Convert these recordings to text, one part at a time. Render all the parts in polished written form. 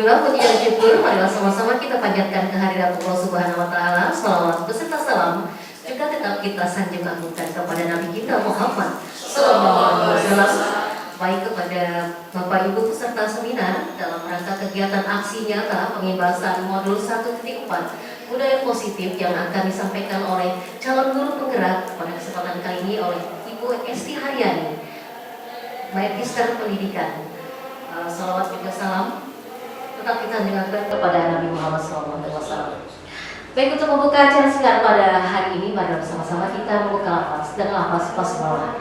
Alhamdulillah, puji dan syukur, marilah sama-sama kita panjatkan kehadirat Allah Subhanahu wa Ta'ala. Salawat beserta salam juga tetap kita sanjung agungkan kepada Nabi kita Muhammad Sallallahu Alaihi Wasallam. Baik kepada Bapak Ibu peserta seminar dalam rangka kegiatan aksi nyata pengibasan modul 1.4 budaya positif yang akan disampaikan oleh calon guru penggerak pada kesempatan kali ini oleh Ibu Esti Haryani, Magister Pendidikan. Salawat juga salam tetap kita dengarkan kepada Nabi Muhammad SAW. Baik, untuk membuka acara singkat pada hari ini, mari bersama-sama kita membuka lapas dan lapas basmalah.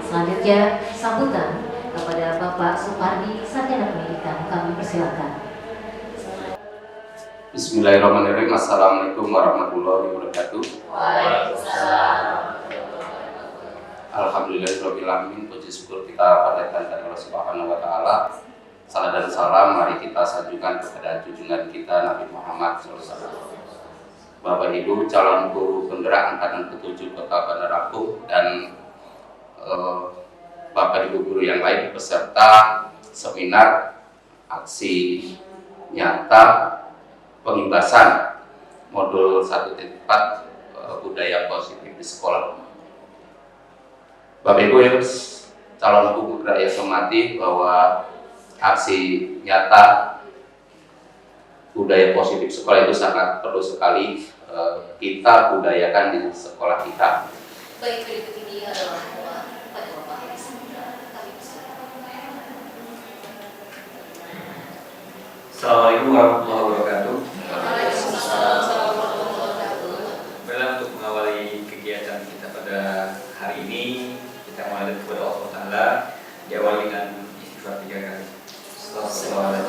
Selanjutnya sambutan kepada Bapak Supardi, Sarjana Pendidikan, kami persilakan. Bismillahirrahmanirrahim. Assalamualaikum warahmatullahi wabarakatuh. Waalaikumsalam. Alhamdulillahirabbil alamin. Puji syukur kita panjatkan kepada Allah Subhanahu wa Ta'ala. Salam dan salam mari kita sanjungkan kepada junjungan kita Nabi Muhammad SAW. Bapak Ibu calon guru penggerak angkatan ke-7 Kota Bandar Lampung dan Bapak Ibu guru yang lain peserta seminar aksi nyata pengibasan modul 1.4 budaya positif di sekolah. Bapak Ibu calon guru penggerak yang hormati bahwa aksi nyata budaya positif sekolah itu sangat perlu sekali kita budayakan di sekolah kita. Baik, berikut ini adalah pada Bapak. Assalamualaikum warahmatullahi wabarakatuh. Baiklah, untuk mengawali kegiatan kita pada hari ini, kita menghadap kepada Allah Ta'ala, diawali dengan istighfar 3 kali. A'udzubillahi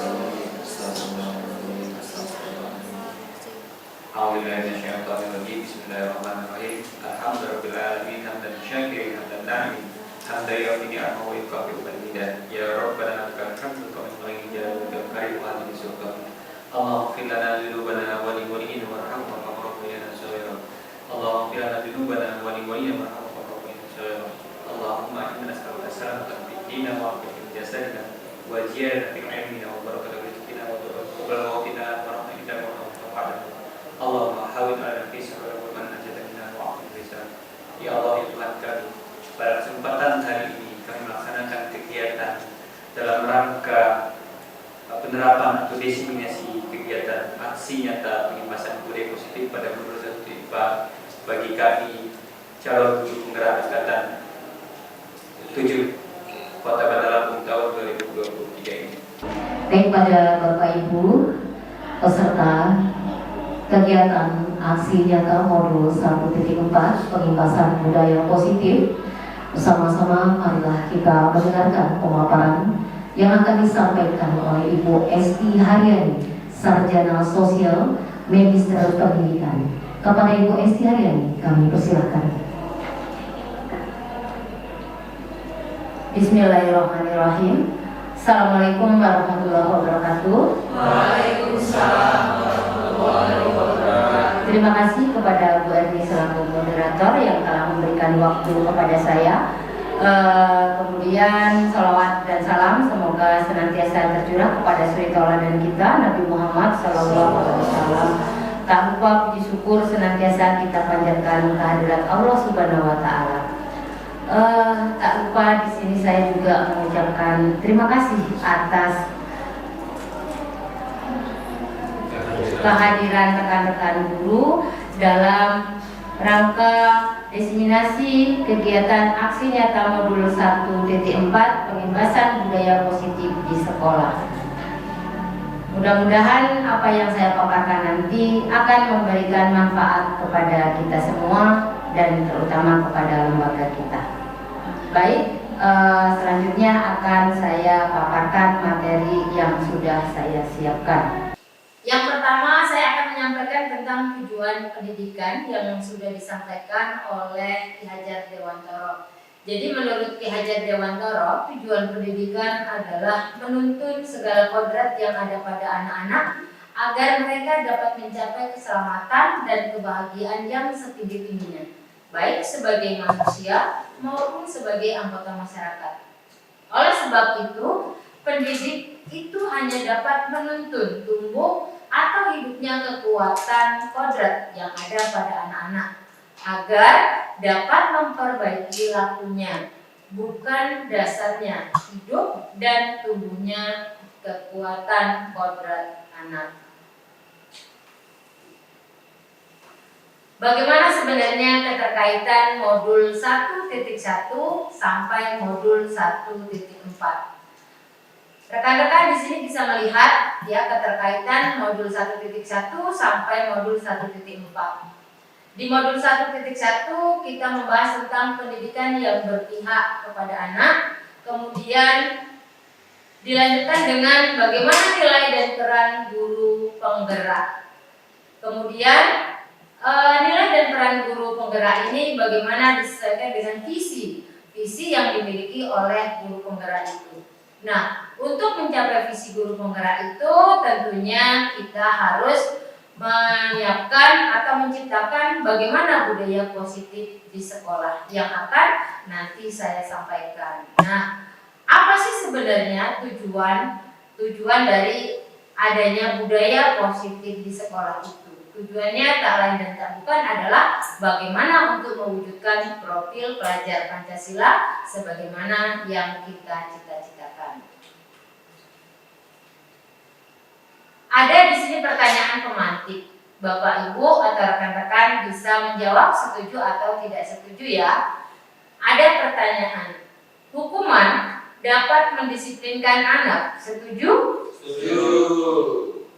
Bismillahirrahmanirrahim. Alhamdulillahirabbil hamdan syakirin hamdan na'im hamdan yu'ti ni'amahu wa yukafi'u al-midan. Ya Rabbana lakal hamdu kama yanbaghi li jalali karim wa li sultanik. Allahumma ighfir lana dzunubana wa li walidina warhamna kama rabbayana shaghira. Allahumma ighfir lana dzunubana wa li walidina warhamna kama rabbayana shaghira. Allahumma inna nas'aluka salamatan fid din wa fil jasadina wa ziyadatan fil ilmi wa barakatan fil rizqina wa taqabbal mautina wa rahmatina wa tawfiqna. Allahumma hawwin 'ala al-fisr wa man ajadana wa aqim lisan. Ya Allah, ya Tuhan kami, pada kesempatan hari ini kami melaksanakan kegiatan dalam rangka penerapan atau diseminasi kegiatan aksi nyata pengibasan budaya positif pada modul 1.4 bagi kami calon guru penggerak angkatan 7 Kota Bandar Lampung tahun 2023 ini. Baik, pada Bapak Ibu peserta kegiatan aksi nyata modul 1.4 pengibasan budaya positif, bersama-sama marilah kita mendengarkan pemaparan yang akan disampaikan oleh Ibu Esti Haryani, Sarjana Sosial Magister Pendidikan. Kepada Ibu Esti Haryani kami persilakan. Bismillahirrahmanirrahim. Assalamualaikum warahmatullahi wabarakatuh. Waalaikumsalam warahmatullahi wabarakatuh. Terima kasih kepada Bu Erni selaku moderator yang telah memberikan waktu kepada saya. Kemudian salawat dan salam semoga senantiasa tercurah kepada suri tauladan kita Nabi Muhammad SAW. Tak lupa puji syukur senantiasa kita panjatkan kehadirat Allah Subhanahu wa Ta'ala. Tak lupa di sini saya juga mengucapkan terima kasih atas kehadiran rekan-rekan guru dalam rangka diseminasi kegiatan aksi nyata modul 1.4 pengibasan budaya positif di sekolah. Mudah-mudahan apa yang saya paparkan nanti akan memberikan manfaat kepada kita semua dan terutama kepada lembaga kita. Baik, selanjutnya akan saya paparkan materi yang sudah saya siapkan. Yang pertama, saya akan menyampaikan tentang tujuan pendidikan yang sudah disampaikan oleh Ki Hajar Dewantoro. Jadi menurut Ki Hajar Dewantoro, tujuan pendidikan adalah menuntun segala kodrat yang ada pada anak-anak agar mereka dapat mencapai keselamatan dan kebahagiaan yang setinggi-tingginya, baik sebagai manusia maupun sebagai anggota masyarakat. Oleh sebab itu, pendidik itu hanya dapat menuntun tumbuh atau hidupnya kekuatan kodrat yang ada pada anak-anak agar dapat memperbaiki lakunya, bukan dasarnya hidup dan tumbuhnya kekuatan kodrat anak. Bagaimana sebenarnya keterkaitan modul 1.1 sampai modul 1.4? Rekan-rekan di sini bisa melihat ya keterkaitan modul 1.1 sampai modul 1.4. Di modul 1.1 kita membahas tentang pendidikan yang berpihak kepada anak, kemudian dilanjutkan dengan bagaimana nilai dan peran guru penggerak. Kemudian nilai dan peran guru penggerak ini bagaimana disesuaikan dengan visi yang dimiliki oleh guru penggerak itu. Nah, untuk mencapai visi guru penggerak itu tentunya kita harus menyiapkan atau menciptakan bagaimana budaya positif di sekolah yang akan nanti saya sampaikan. Nah, apa sih sebenarnya tujuan dari adanya budaya positif di sekolah itu? Tujuannya tak lain dan tak bukan adalah bagaimana untuk mewujudkan profil pelajar Pancasila sebagaimana yang kita cita-citakan. Ada di sini pertanyaan pemantik. Bapak, Ibu, atau rekan-rekan bisa menjawab setuju atau tidak setuju ya. Ada pertanyaan. Hukuman dapat mendisiplinkan anak. Setuju? Setuju.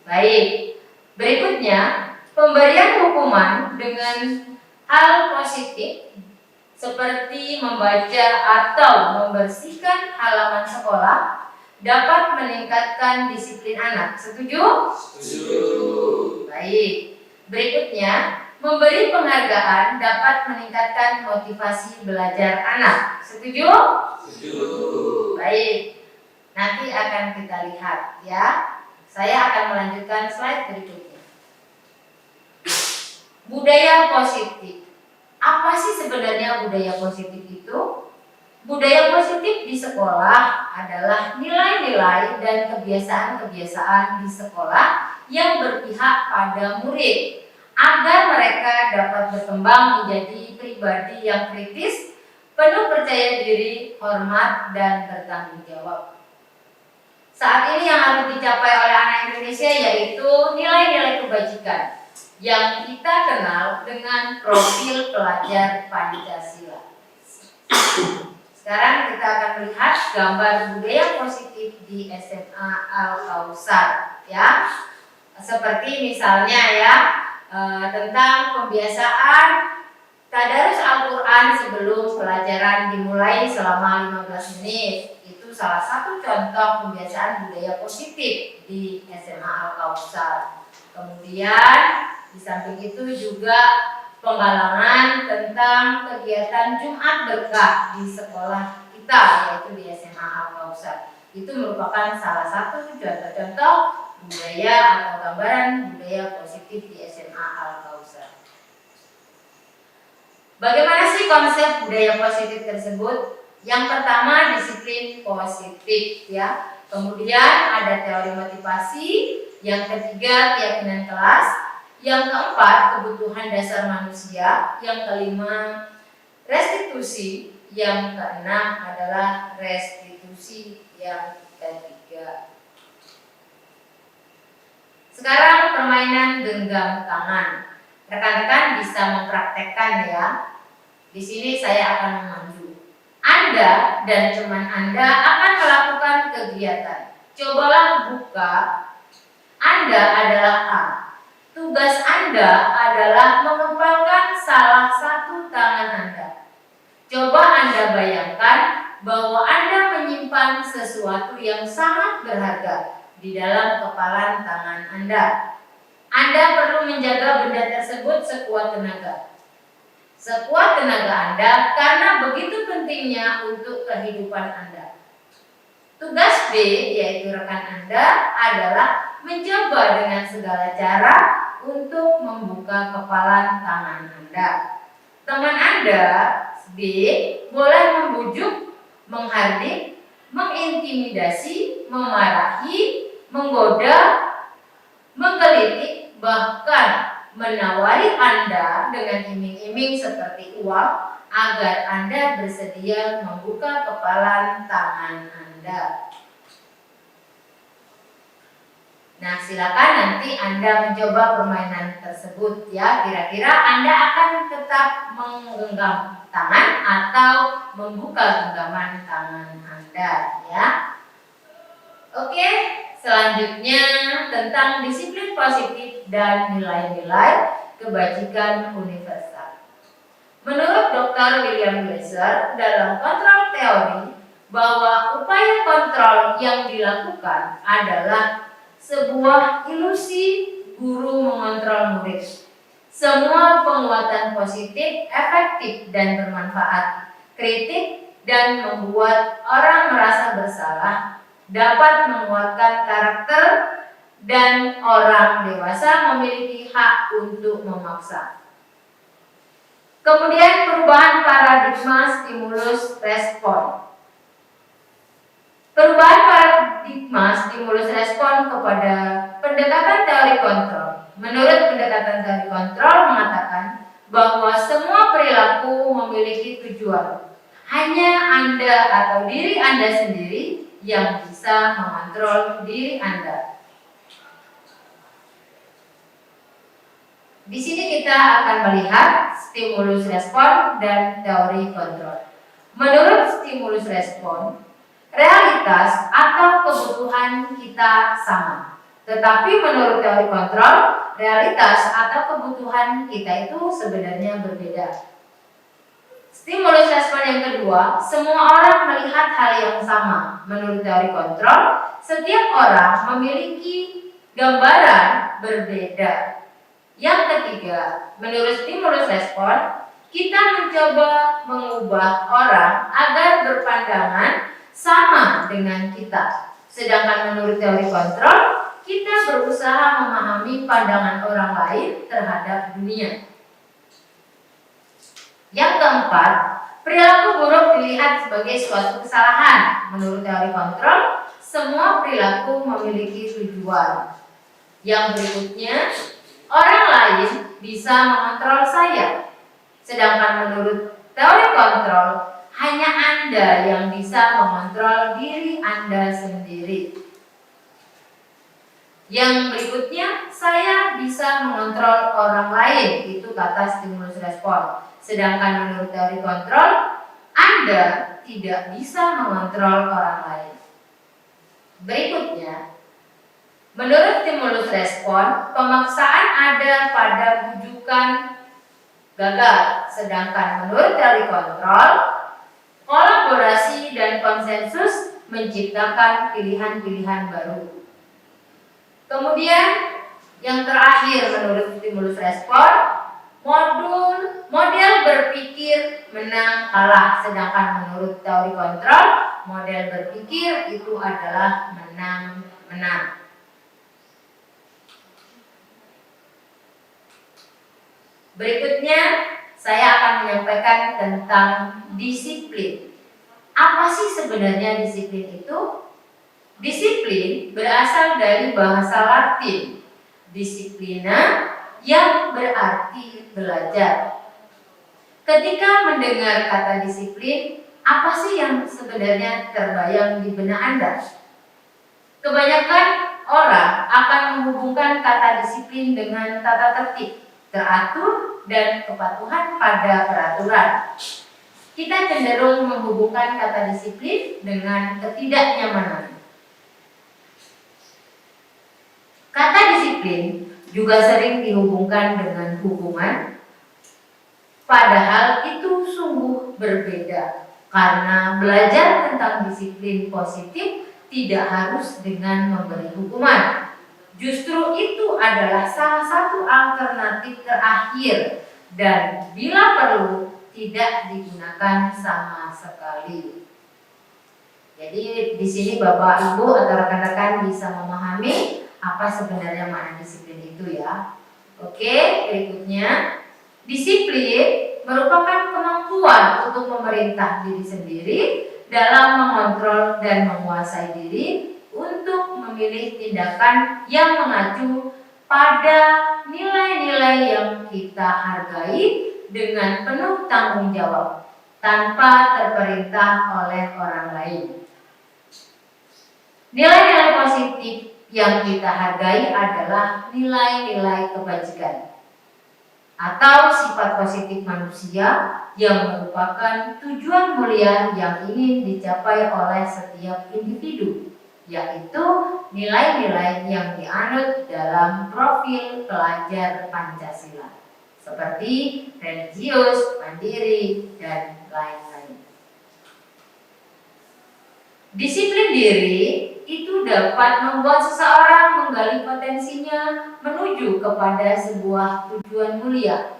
Baik. Berikutnya, pemberian hukuman dengan hal positif seperti membaca atau membersihkan halaman sekolah dapat meningkatkan disiplin anak. Setuju? Setuju. Baik. Berikutnya, memberi penghargaan dapat meningkatkan motivasi belajar anak. Setuju? Setuju. Baik. Nanti akan kita lihat ya. Saya akan melanjutkan slide berikutnya. Budaya positif. Apa sih sebenarnya budaya positif itu? Budaya positif di sekolah adalah nilai-nilai dan kebiasaan-kebiasaan di sekolah yang berpihak pada murid agar mereka dapat berkembang menjadi pribadi yang kritis, penuh percaya diri, hormat, dan bertanggung jawab. Saat ini yang harus dicapai oleh anak Indonesia yaitu nilai-nilai kebajikan yang kita kenal dengan profil pelajar Pancasila. Sekarang kita akan melihat gambar budaya positif di SMA Al-Kautsar ya. Seperti misalnya ya tentang pembiasaan tadarus Al-Quran sebelum pelajaran dimulai selama 15 menit. Itu salah satu contoh pembiasaan budaya positif di SMA Al-Kautsar. Kemudian di samping itu juga penggalangan tentang kegiatan Jumat Berkah di sekolah kita yaitu di SMA Al-Kautsar. Itu merupakan salah satu contoh-contoh budaya atau gambaran budaya positif di SMA Al-Kautsar. Bagaimana sih konsep budaya positif tersebut? Yang pertama disiplin positif ya. Kemudian ada teori motivasi, yang ketiga keyakinan kelas, yang keempat kebutuhan dasar manusia, yang kelima restitusi, yang keenam adalah restitusi yang ketiga. Sekarang permainan genggam tangan. Rekan-rekan bisa mempraktekkan ya. Di sini saya akan memandu. Anda dan teman Anda akan melakukan kegiatan. Cobalah buka. Anda adalah A. Tugas Anda adalah mengepalkan salah satu tangan Anda. Coba Anda bayangkan bahwa Anda menyimpan sesuatu yang sangat berharga di dalam kepalan tangan Anda. Anda perlu menjaga benda tersebut sekuat tenaga. Sekuat tenaga Anda karena begitu pentingnya untuk kehidupan Anda. Tugas B, yaitu rekan Anda, adalah mencoba dengan segala cara untuk membuka kepalan tangan Anda. Teman Anda, B, boleh membujuk, menghardik, mengintimidasi, memarahi, menggoda, menggelitik, bahkan menawari Anda dengan iming-iming seperti uang agar Anda bersedia membuka kepalan tangan Anda. Nah, silakan nanti Anda mencoba permainan tersebut ya. Kira-kira Anda akan tetap menggenggam tangan atau membuka genggaman tangan Anda ya. Oke, selanjutnya tentang disiplin positif dan nilai-nilai kebajikan universal. Menurut Dr. William Glasser dalam kontrol teori bahwa upaya kontrol yang dilakukan adalah sebuah ilusi guru mengontrol murid. Semua penguatan positif, efektif dan bermanfaat, kritik dan membuat orang merasa bersalah, dapat menguatkan karakter dan orang dewasa memiliki hak untuk memaksa. Kemudian perubahan paradigma stimulus respon. Perubahan paradigma stimulus respon kepada pendekatan teori kontrol. Menurut pendekatan teori kontrol mengatakan bahwa semua perilaku memiliki tujuan. Hanya Anda atau diri Anda sendiri yang bisa mengontrol diri Anda. Di sini kita akan melihat stimulus respon dan teori kontrol. Menurut stimulus respon, realitas atau kebutuhan kita sama. Tetapi menurut teori kontrol, realitas atau kebutuhan kita itu sebenarnya berbeda. Stimulus respon yang kedua, semua orang melihat hal yang sama. Menurut teori kontrol, setiap orang memiliki gambaran berbeda. Yang ketiga, menurut stimulus respon, kita mencoba mengubah orang agar berpandangan sama dengan kita. Sedangkan menurut teori kontrol, kita berusaha memahami pandangan orang lain terhadap dunia. Yang keempat, perilaku buruk dilihat sebagai suatu kesalahan. Menurut teori kontrol, semua perilaku memiliki tujuan. Yang berikutnya, orang lain bisa mengontrol saya. Sedangkan menurut teori kontrol, hanya Anda yang bisa mengontrol diri Anda sendiri. Yang berikutnya, saya bisa mengontrol orang lain. Itu kata stimulus respon. Sedangkan menurut teori kontrol, Anda tidak bisa mengontrol orang lain. Berikutnya, menurut stimulus respon, pemaksaan ada pada bujukan gagal. Sedangkan menurut teori kontrol, kolaborasi dan konsensus menciptakan pilihan-pilihan baru. Kemudian yang terakhir menurut stimulus respon, model berpikir menang kalah. Sedangkan menurut teori kontrol, model berpikir itu adalah menang-menang. Berikutnya saya akan menyampaikan tentang disiplin. Apa sih sebenarnya disiplin itu? Disiplin berasal dari bahasa Latin disciplina yang berarti belajar. Ketika mendengar kata disiplin, apa sih yang sebenarnya terbayang di benak Anda? Kebanyakan orang akan menghubungkan kata disiplin dengan tata tertib, teratur, dan kepatuhan pada peraturan. Kita cenderung menghubungkan kata disiplin dengan ketidaknyamanan. Kata disiplin juga sering dihubungkan dengan hubungan, padahal itu sungguh berbeda. Karena belajar tentang disiplin positif tidak harus dengan memberi hukuman. Justru itu adalah salah satu alternatif terakhir dan bila perlu tidak digunakan sama sekali. Jadi di sini Bapak Ibu atau rekan-rekan bisa memahami apa sebenarnya makna disiplin itu ya. Oke, berikutnya, disiplin merupakan kemampuan untuk memerintah diri sendiri dalam mengontrol dan menguasai diri untuk memilih tindakan yang mengacu pada nilai-nilai yang kita hargai dengan penuh tanggung jawab tanpa terperintah oleh orang lain. Nilai-nilai positif yang kita hargai adalah nilai-nilai kebajikan atau sifat positif manusia yang merupakan tujuan mulia yang ingin dicapai oleh setiap individu, yaitu nilai-nilai yang dianut dalam profil pelajar Pancasila, seperti religius, mandiri, dan lain-lain. Disiplin diri itu dapat membuat seseorang menggali potensinya menuju kepada sebuah tujuan mulia,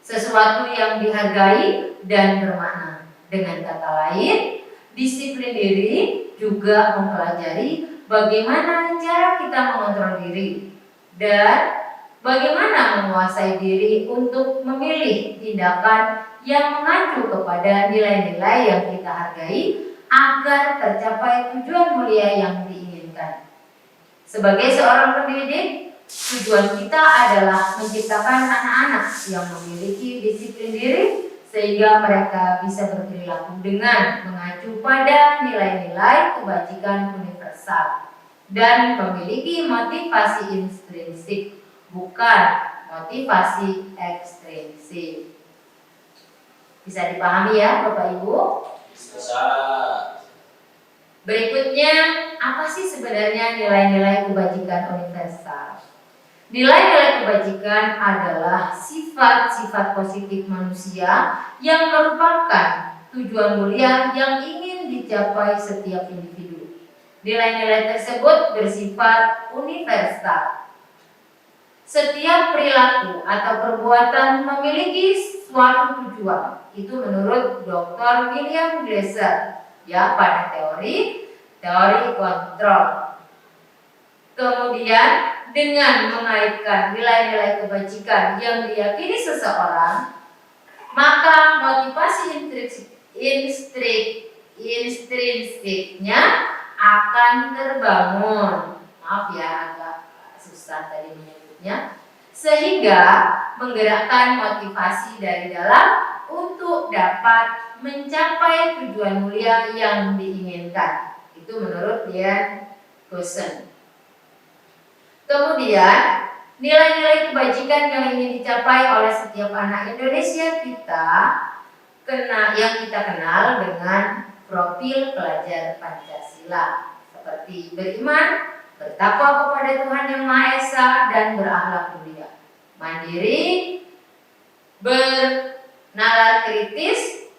sesuatu yang dihargai dan bermakna. Dengan kata lain, disiplin diri juga mempelajari bagaimana cara kita mengontrol diri dan bagaimana menguasai diri untuk memilih tindakan yang mengacu kepada nilai-nilai yang kita hargai agar tercapai tujuan mulia yang diinginkan. Sebagai seorang pendidik, tujuan kita adalah menciptakan anak-anak yang memiliki disiplin diri sehingga mereka bisa berperilaku dengan mengacu pada nilai-nilai kebajikan universal dan memiliki motivasi intrinsik, bukan motivasi ekstrinsik. Bisa dipahami ya Bapak Ibu? Berikutnya, apa sih sebenarnya nilai-nilai kebajikan universal? Nilai-nilai kebajikan adalah sifat-sifat positif manusia yang merupakan tujuan mulia yang ingin dicapai setiap individu. Nilai-nilai tersebut bersifat universal. Setiap perilaku atau perbuatan memiliki suatu tujuan. Itu menurut Dr. William Glasser ya pada teori kontrol. Kemudian dengan mengaitkan nilai-nilai kebajikan yang diyakini seseorang, maka motivasi intrinsiknya akan terbangun. Maaf ya agak susah tadi menyebutnya. Sehingga menggerakkan motivasi dari dalam untuk dapat mencapai tujuan mulia yang diinginkan. Itu menurut Ian Gossen. Kemudian, nilai-nilai kebajikan yang ingin dicapai oleh setiap anak Indonesia yang kita kenal dengan profil pelajar Pancasila, seperti beriman, bertakwa kepada Tuhan Yang Maha Esa, dan berakhlak mulia, mandiri, bernalar kritis,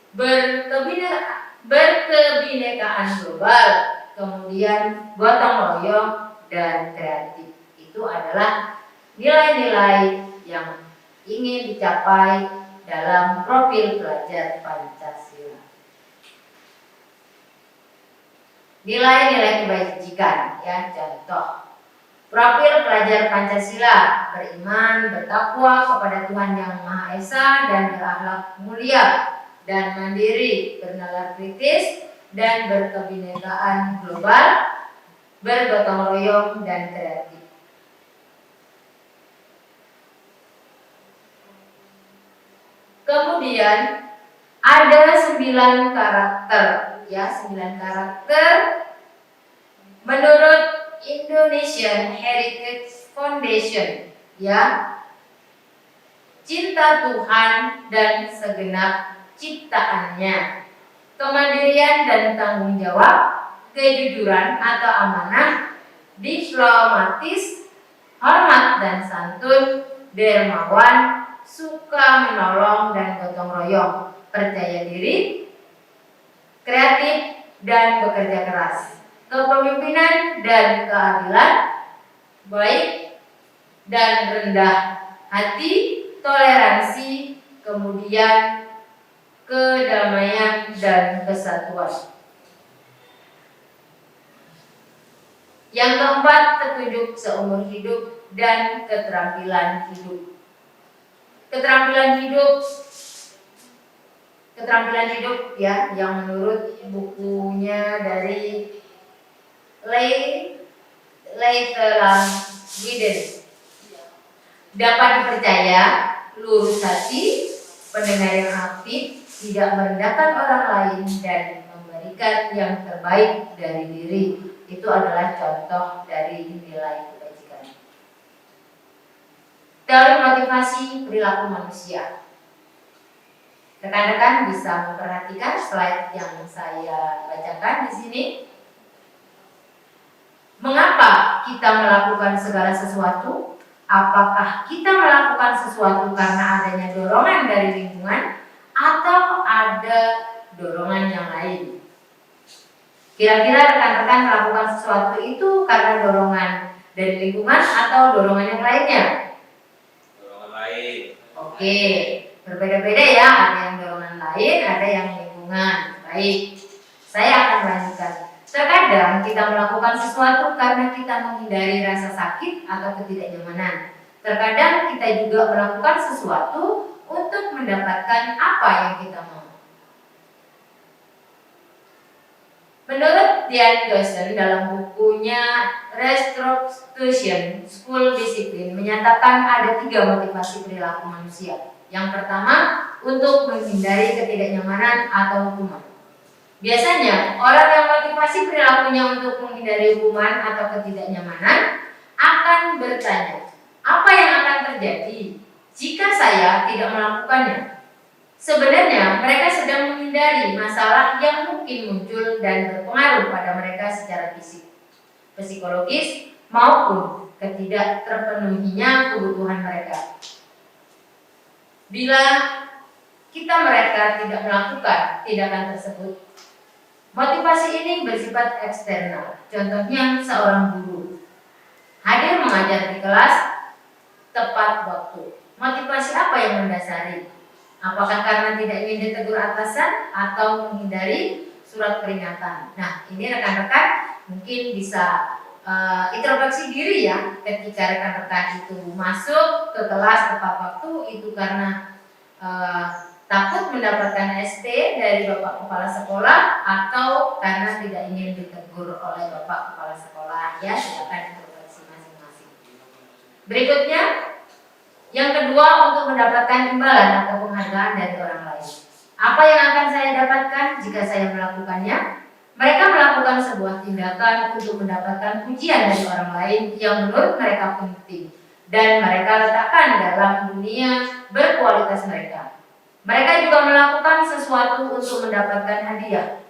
berkebinekaan global, kemudian gotong royong, dan kreatif. Itu adalah nilai-nilai yang ingin dicapai dalam profil pelajar Pancasila. Nilai-nilai kebajikan ya, contoh profil pelajar Pancasila: beriman, bertakwa kepada Tuhan Yang Maha Esa, dan berakhlak mulia dan mandiri, bernalar kritis dan berkebinekaan global, bergotong royong, dan kreatif. Kemudian ada 9 karakter ya, 9 karakter menurut Indonesian Heritage Foundation ya. Cinta Tuhan dan segenap ciptaannya, kemandirian dan tanggung jawab, kejujuran atau amanah, diplomatis, hormat dan santun, dermawan, suka menolong dan gotong royong, percaya diri, kreatif dan bekerja keras, kepemimpinan dan keadilan, baik dan rendah hati, toleransi, kemudian kedamaian dan kesatuan. Yang keempat, petunjuk seumur hidup dan keterampilan hidup. Keterampilan hidup keterampilan hidup ya, yang menurut bukunya dari Leitelang Guidance. Dapat dipercaya, lurus hati, pendengar yang aktif, tidak merendahkan orang lain, dan memberikan yang terbaik dari diri. Itu adalah contoh dari nilai kebajikan. Dalam motivasi perilaku manusia, rekan-rekan bisa memperhatikan slide yang saya bacakan di sini. Mengapa kita melakukan segala sesuatu? Apakah kita melakukan sesuatu karena adanya dorongan dari lingkungan atau ada dorongan yang lain? Kira-kira rekan-rekan melakukan sesuatu itu karena dorongan dari lingkungan atau dorongan yang lainnya? Dorongan lain. Oke, berbeda-beda ya, ada yang dorongan lain, ada yang lingkungan. Baik, saya akan melanjutkan. Terkadang kita melakukan sesuatu karena kita menghindari rasa sakit atau ketidaknyamanan. Terkadang kita juga melakukan sesuatu untuk mendapatkan apa yang kita mau. Menurut Diane Dawson dalam bukunya Restitution School Discipline menyatakan ada 3 motivasi perilaku manusia. Yang pertama, untuk menghindari ketidaknyamanan atau hukuman. Biasanya, orang yang motivasi perilakunya untuk menghindari hukuman atau ketidaknyamanan akan bertanya, apa yang akan terjadi jika saya tidak melakukannya? Sebenarnya, mereka sedang menghindari masalah yang mungkin muncul dan berpengaruh pada mereka secara fisik, psikologis, maupun ketidakterpenuhinya kebutuhan mereka. Bila mereka tidak melakukan tindakan tersebut, motivasi ini bersifat eksternal. Contohnya seorang guru hadir mengajar di kelas tepat waktu. Motivasi apa yang mendasari? Apakah karena tidak ingin ditegur atasan atau menghindari surat peringatan? Nah, ini rekan-rekan mungkin bisa introspeksi diri ya. Ketika rekan-rekan itu masuk ke kelas tepat waktu, itu karena takut mendapatkan ST dari Bapak Kepala Sekolah atau karena tidak ingin ditegur oleh Bapak Kepala Sekolah. Ya, silakan introspeksi masing-masing. Berikutnya, yang kedua, untuk mendapatkan imbalan atau penghargaan dari orang lain. Apa yang akan saya dapatkan jika saya melakukannya? Mereka melakukan sebuah tindakan untuk mendapatkan pujian dari orang lain yang menurut mereka penting dan mereka letakkan dalam dunia berkualitas mereka. Mereka juga melakukan sesuatu untuk mendapatkan hadiah,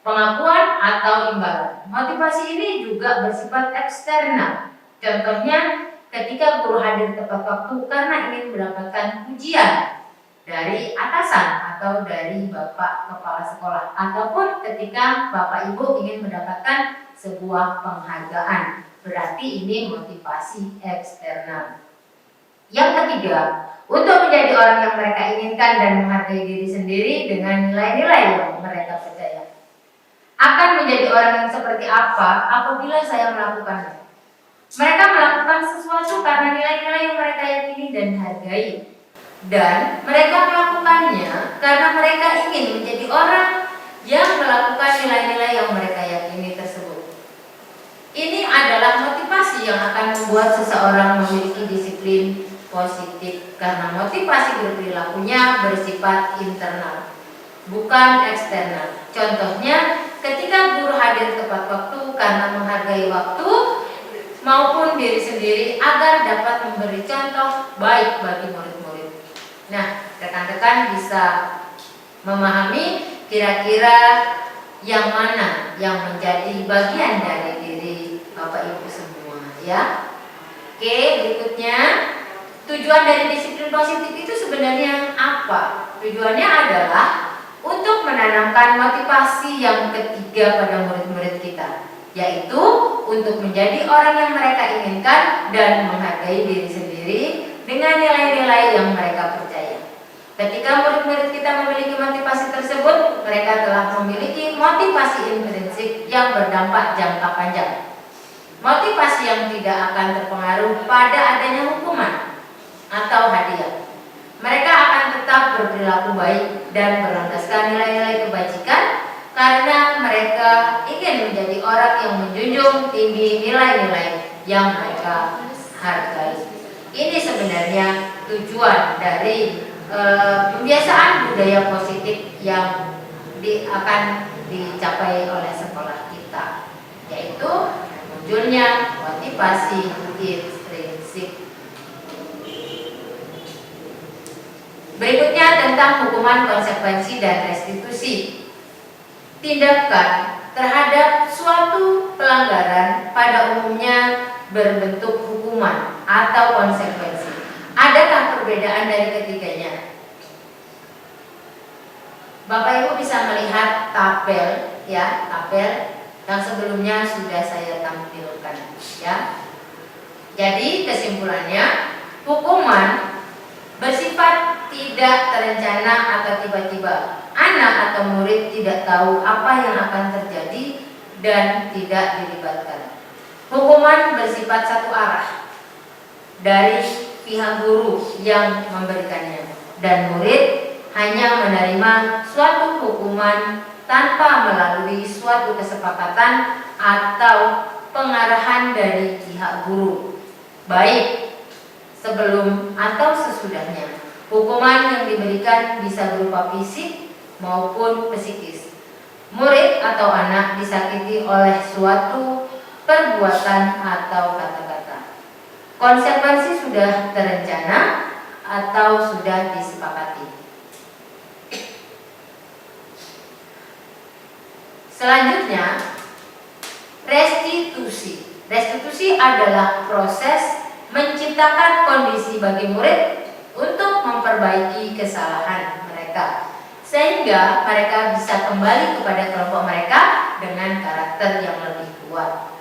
pengakuan atau imbalan. Motivasi ini juga bersifat eksternal. Contohnya, ketika guru hadir tepat waktu karena ingin mendapatkan pujian dari atasan atau dari Bapak Kepala Sekolah, ataupun ketika Bapak Ibu ingin mendapatkan sebuah penghargaan. Berarti ini motivasi eksternal. Yang ketiga, untuk menjadi orang yang mereka inginkan dan menghargai diri sendiri dengan nilai-nilai yang mereka percaya. Akan menjadi orang yang seperti apa apabila saya melakukannya? Mereka melakukan sesuatu karena nilai-nilai yang mereka yakini dan hargai. Dan mereka melakukannya karena mereka ingin menjadi orang yang melakukan nilai-nilai yang mereka yakini tersebut. Ini adalah motivasi yang akan membuat seseorang memiliki disiplin positif karena motivasi berperilakunya bersifat internal, bukan eksternal. Contohnya, ketika guru hadir tepat waktu karena menghargai waktu maupun diri sendiri agar dapat memberi contoh baik bagi murid-murid. Nah, rekan-rekan bisa memahami kira-kira yang mana yang menjadi bagian dari diri Bapak Ibu semua ya. Oke, berikutnya tujuan dari disiplin positif itu sebenarnya apa? Tujuannya adalah untuk menanamkan motivasi yang ketiga pada murid-murid kita, yaitu untuk menjadi orang yang mereka inginkan dan menghargai diri sendiri dengan nilai-nilai yang mereka percaya. Ketika murid-murid kita memiliki motivasi tersebut, mereka telah memiliki motivasi intrinsik yang berdampak jangka panjang. Motivasi yang tidak akan terpengaruh pada adanya hukuman atau hadiah. Mereka akan tetap berperilaku baik dan berlandaskan nilai-nilai kebajikan karena mereka ingin menjadi orang yang menjunjung tinggi nilai-nilai yang mereka hargai. Ini sebenarnya tujuan dari pembiasaan budaya positif yang akan dicapai oleh sekolah kita, yaitu munculnya motivasi intrinsik. Berikutnya tentang hukuman, konsekuensi, dan restitusi. Tindakan terhadap suatu pelanggaran pada umumnya berbentuk hukuman atau konsekuensi. Adakah perbedaan dari ketiganya? Bapak Ibu bisa melihat tabel, ya, tabel yang sebelumnya sudah saya tampilkan, ya. Jadi kesimpulannya, hukuman bersifat tidak terencana atau tiba-tiba. Anak atau murid tidak tahu apa yang akan terjadi dan tidak dilibatkan. Hukuman bersifat satu arah dari pihak guru yang memberikannya, dan murid hanya menerima suatu hukuman tanpa melalui suatu kesepakatan atau pengarahan dari pihak guru, baik sebelum atau sesudahnya. Hukuman yang diberikan bisa berupa fisik maupun psikis. Murid atau anak disakiti oleh suatu perbuatan atau kata-kata. Konsekuensi sudah terencana atau sudah disepakati. Selanjutnya, restitusi. Restitusi adalah proses menciptakan kondisi bagi murid untuk memperbaiki kesalahan mereka, sehingga mereka bisa kembali kepada kelompok mereka dengan karakter yang lebih kuat.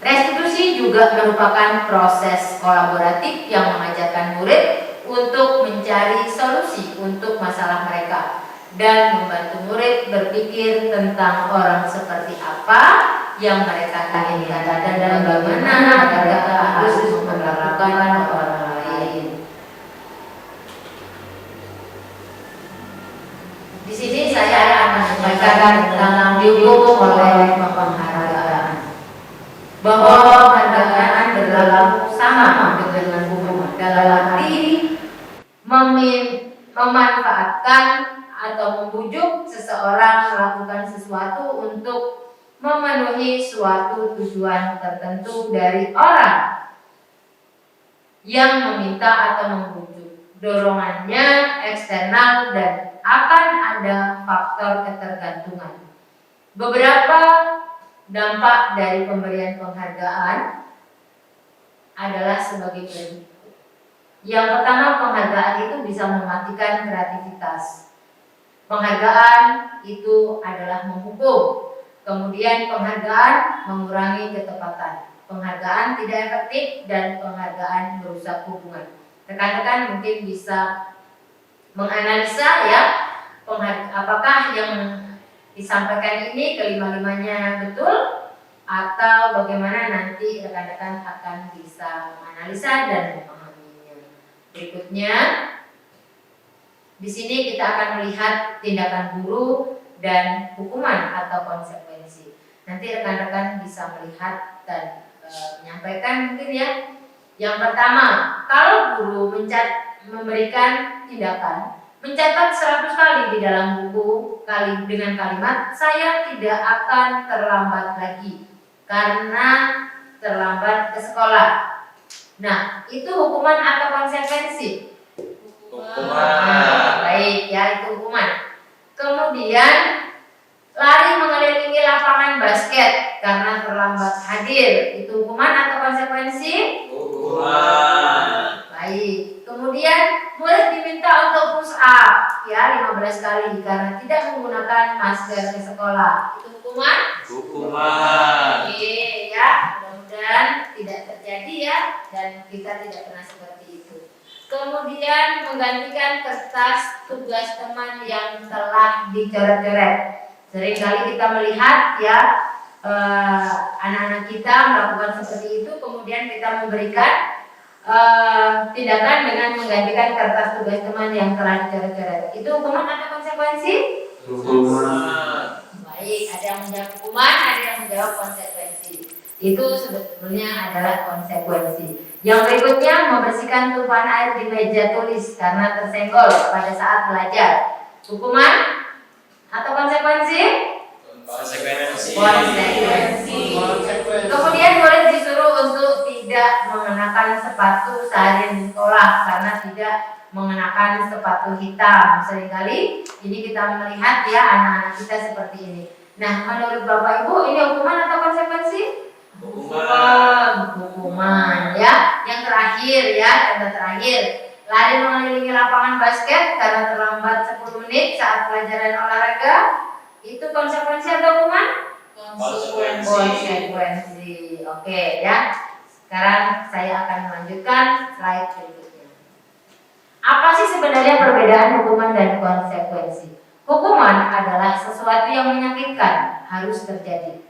Restitusi juga merupakan proses kolaboratif yang mengajarkan murid untuk mencari solusi untuk masalah mereka dan membantu murid berpikir tentang orang seperti apa yang mereka inginkan dan bagaimana mereka harus memperlakukan orang lain. Di sini saya akan menyampaikan tentang dihukum oleh penghargaan, bahwa penghargaan berlaku sama dengan hukuman, dalam arti memanfaatkan atau membujuk seseorang melakukan sesuatu untuk memenuhi suatu tujuan tertentu dari orang yang meminta atau membujuk. Dorongannya eksternal dan akan ada faktor ketergantungan. Beberapa dampak dari pemberian penghargaan adalah sebagai berikut. Yang pertama, penghargaan itu bisa mematikan kreativitas. Penghargaan itu adalah menghukum. Kemudian penghargaan mengurangi ketepatan. Penghargaan tidak efektif dan penghargaan merusak hubungan. Rekan-rekan mungkin bisa menganalisa, ya, apakah yang disampaikan ini kelima-limanya betul, atau bagaimana nanti rekan-rekan akan bisa menganalisa dan memahaminya. Berikutnya, di sini kita akan melihat tindakan guru dan hukuman atau konsekuensi. Nanti rekan-rekan bisa melihat dan menyampaikan mungkin, ya. Yang pertama, kalau guru memberikan tindakan, mencatat 100 kali di dalam buku dengan kalimat "saya tidak akan terlambat lagi karena terlambat ke sekolah". Nah, itu hukuman atau konsekuensi? Hukuman. Baik, ya, itu hukuman. Kemudian lari mengelilingi lapangan basket karena terlambat hadir, itu hukuman atau konsekuensi? Hukuman. Baik. Kemudian murid diminta untuk push up, ya, 15 kali karena tidak menggunakan masker ke sekolah, itu hukuman? Hukuman. Oke, ya, mudah-mudahan tidak terjadi, ya, dan kita tidak pernah seperti itu. Kemudian menggantikan kertas tugas teman yang telah dicoret-coret. Seringkali kita melihat, ya, anak-anak kita melakukan seperti itu, kemudian kita memberikan tindakan dengan menggantikan kertas tugas teman yang telah dicoret-coret. Itu hukuman atau konsekuensi? Hukuman. Baik, ada yang menjawab hukuman, ada yang menjawab konsekuensi. Itu sebetulnya adalah konsekuensi. Yang berikutnya, membersihkan tumpahan air di meja tulis karena tersenggol pada saat belajar. Hukuman atau konsekuensi? Konsekuensi. Konsekuensi. Kemudian murid disuruh untuk tidak mengenakan sepatu sehari di sekolah karena tidak mengenakan sepatu hitam. Seringkali ini kita melihat ya anak-anak kita seperti ini. Nah, menurut Bapak Ibu ini hukuman atau konsekuensi? Hukuman ya. Yang terakhir ya, tanda terakhir, lari mengelilingi lapangan basket karena terlambat 10 menit saat pelajaran olahraga. Itu konsekuensi atau hukuman? Konsekuensi. Oke ya. Sekarang saya akan melanjutkan slide berikutnya. Apa sih sebenarnya perbedaan hukuman dan konsekuensi? Hukuman adalah sesuatu yang menyakitkan, harus terjadi.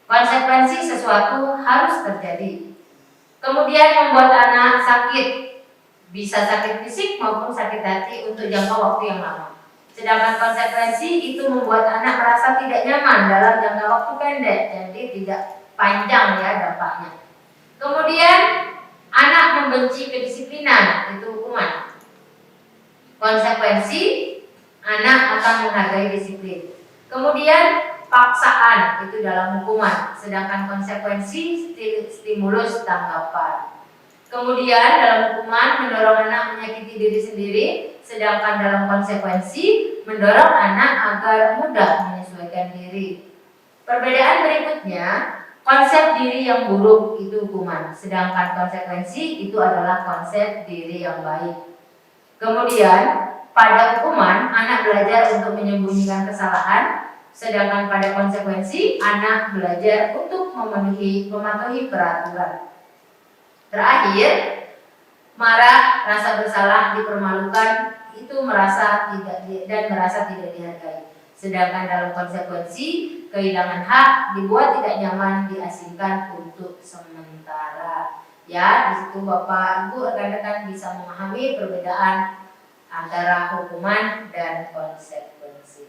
Konsekuensi sesuatu harus terjadi. Kemudian membuat anak sakit, bisa sakit fisik maupun sakit hati untuk jangka waktu yang lama. Sedangkan konsekuensi itu membuat anak merasa tidak nyaman dalam jangka waktu pendek, jadi tidak panjang ya dampaknya. Kemudian anak membenci kedisiplinan, itu hukuman. Konsekuensi, anak akan menghargai disiplin. Kemudian paksaan, itu dalam hukuman. Sedangkan konsekuensi, stimulus tanggapan. Kemudian dalam hukuman mendorong anak menyakiti diri sendiri, sedangkan dalam konsekuensi mendorong anak agar mudah menyesuaikan diri. Perbedaan berikutnya, konsep diri yang buruk itu hukuman, sedangkan konsekuensi itu adalah konsep diri yang baik. Kemudian pada hukuman anak belajar untuk menyembunyikan kesalahan, sedangkan pada konsekuensi anak belajar untuk mematuhi peraturan. Terakhir, marah, rasa bersalah, dipermalukan, itu merasa tidak dihargai. Sedangkan dalam konsekuensi, kehilangan hak, dibuat tidak nyaman, diasingkan untuk sementara. Ya, di situ Bapak Ibu rekan-rekan bisa memahami perbedaan antara hukuman dan konsekuensi.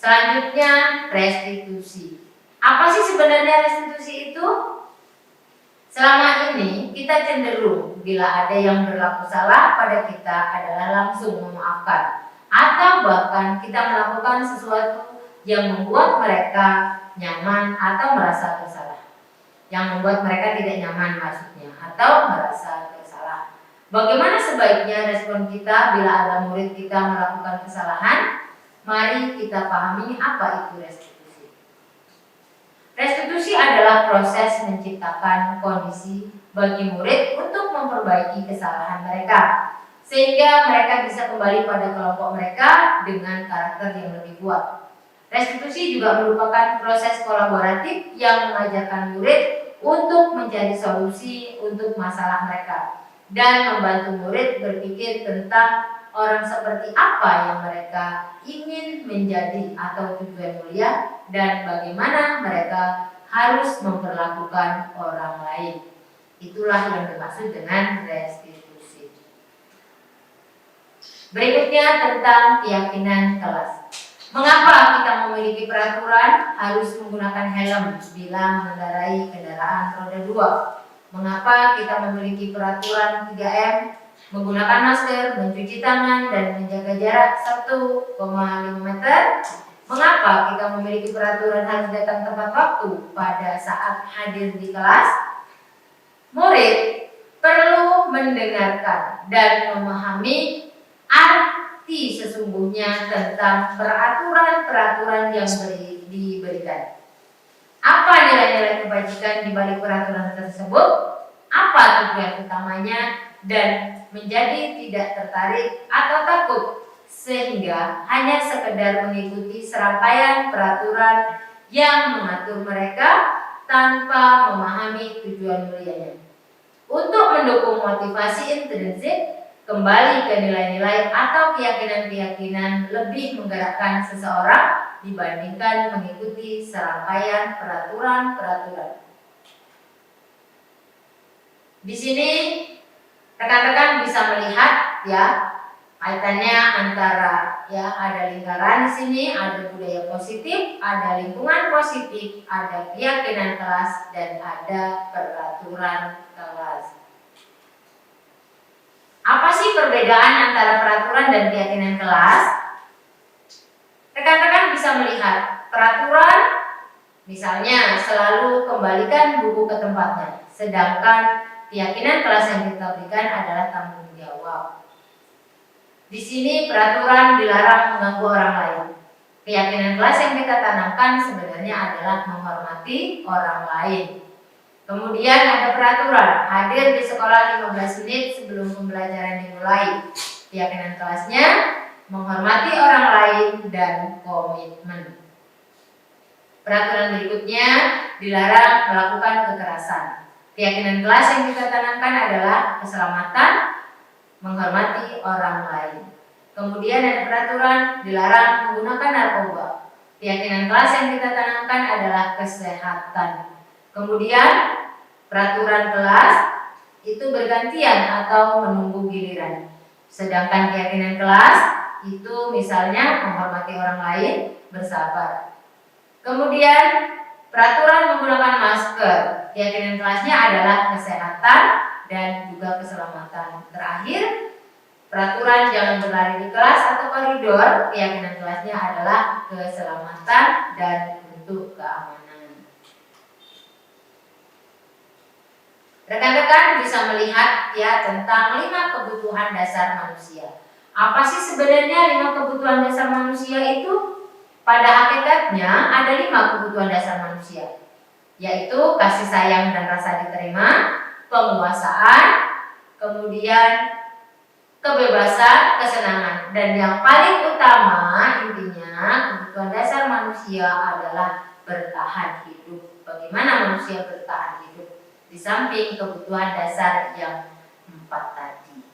Selanjutnya, restitusi. Apa sih sebenarnya restitusi itu? Selama ini kita cenderung bila ada yang berlaku salah pada kita adalah langsung memaafkan, atau bahkan kita melakukan sesuatu yang membuat mereka nyaman atau merasa bersalah, yang membuat mereka tidak nyaman maksudnya, atau merasa bersalah. Bagaimana sebaiknya respon kita bila ada murid kita melakukan kesalahan? Mari kita pahami apa itu restitusi. Restitusi adalah proses menciptakan kondisi bagi murid untuk memperbaiki kesalahan mereka, sehingga mereka bisa kembali pada kelompok mereka dengan karakter yang lebih kuat. Restitusi juga merupakan proses kolaboratif yang mengajarkan murid untuk mencari solusi untuk masalah mereka dan membantu murid berpikir tentang orang seperti apa yang mereka ingin menjadi atau tujuan mulia dan bagaimana mereka harus memperlakukan orang lain. Itulah yang dimaksud dengan restitusi. Berikutnya tentang keyakinan kelas. Mengapa kita memiliki peraturan harus menggunakan helm bila mengendarai kendaraan roda 2? Mengapa kita memiliki peraturan 3M, menggunakan masker, mencuci tangan, dan menjaga jarak 1,5 meter? Mengapa kita memiliki peraturan harus datang tepat waktu pada saat hadir di kelas? Murid perlu mendengarkan dan memahami arti sesungguhnya tentang peraturan-peraturan yang diberikan. Apa nilai-nilai kebajikan di balik peraturan tersebut? Apa tujuan utamanya? Dan menjadi tidak tertarik atau takut sehingga hanya sekedar mengikuti serangkaian peraturan yang mengatur mereka tanpa memahami tujuan mulianya. Untuk mendukung motivasi intrinsik, kembali ke nilai-nilai atau keyakinan-keyakinan lebih menggerakkan seseorang dibandingkan mengikuti serangkaian peraturan-peraturan. Di sini rekan-rekan bisa melihat ya kaitannya antara ya ada lingkaran di sini, ada budaya positif, ada lingkungan positif, ada keyakinan kelas dan ada peraturan kelas. Apa sih perbedaan antara peraturan dan keyakinan kelas? Rekan-rekan bisa melihat peraturan misalnya selalu kembalikan buku ke tempatnya, sedangkan keyakinan kelas yang kita berikan adalah tanggung jawab. Di sini peraturan dilarang mengganggu orang lain. Keyakinan kelas yang kita tanamkan sebenarnya adalah menghormati orang lain. Kemudian ada peraturan, hadir di sekolah 15 menit sebelum pembelajaran dimulai. Keyakinan kelasnya menghormati orang lain dan komitmen. Peraturan berikutnya dilarang melakukan kekerasan. Keyakinan kelas yang kita tanamkan adalah keselamatan, menghormati orang lain. Kemudian ada peraturan dilarang menggunakan narkoba. Keyakinan kelas yang kita tanamkan adalah kesehatan. Kemudian peraturan kelas itu bergantian atau menunggu giliran. Sedangkan keyakinan kelas itu misalnya menghormati orang lain, bersabar. Kemudian peraturan menggunakan masker. Keyakinan kelasnya adalah kesehatan dan juga keselamatan. Terakhir, peraturan jangan berlari di kelas atau koridor. Keyakinan kelasnya adalah keselamatan dan untuk keamanan. Rekan-rekan bisa melihat ya tentang 5 kebutuhan dasar manusia. Apa sih sebenarnya 5 kebutuhan dasar manusia itu? Pada hakikatnya ada 5 kebutuhan dasar manusia, yaitu kasih sayang dan rasa diterima, penguasaan, kemudian kebebasan, kesenangan, dan yang paling utama intinya kebutuhan dasar manusia adalah bertahan hidup. Bagaimana manusia bertahan hidup? Di samping kebutuhan dasar yang 4 tadi.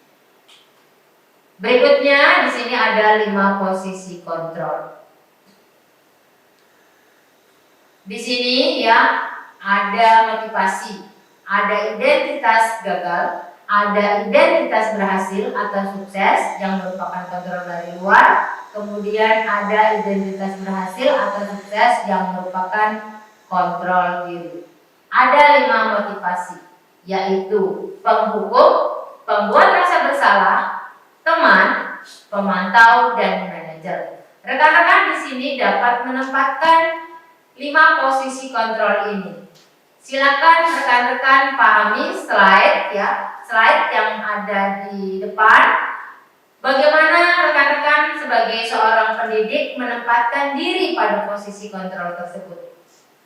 Berikutnya di sini ada 5 posisi kontrol. Di sini ya ada motivasi, ada identitas gagal, ada identitas berhasil atau sukses yang merupakan kontrol dari luar, kemudian ada identitas berhasil atau sukses yang merupakan kontrol diri. Ada 5 motivasi, yaitu penghukum, pembuat rasa bersalah, teman, pemantau, dan manajer. Rekan-rekan di sini dapat menempatkan 5 posisi kontrol ini. Silakan rekan-rekan pahami slide ya, slide yang ada di depan. Bagaimana rekan-rekan sebagai seorang pendidik menempatkan diri pada posisi kontrol tersebut?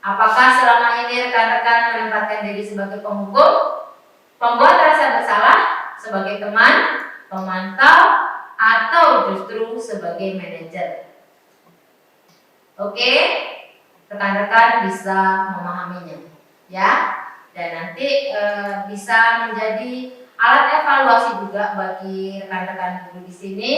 Apakah selama ini rekan-rekan menempatkan diri sebagai penghukum, pembuat rasa bersalah, sebagai teman, pemantau, atau justru sebagai manajer? Oke? Rekan-rekan bisa memahaminya ya, dan nanti bisa menjadi alat evaluasi juga bagi rekan-rekan guru di sini.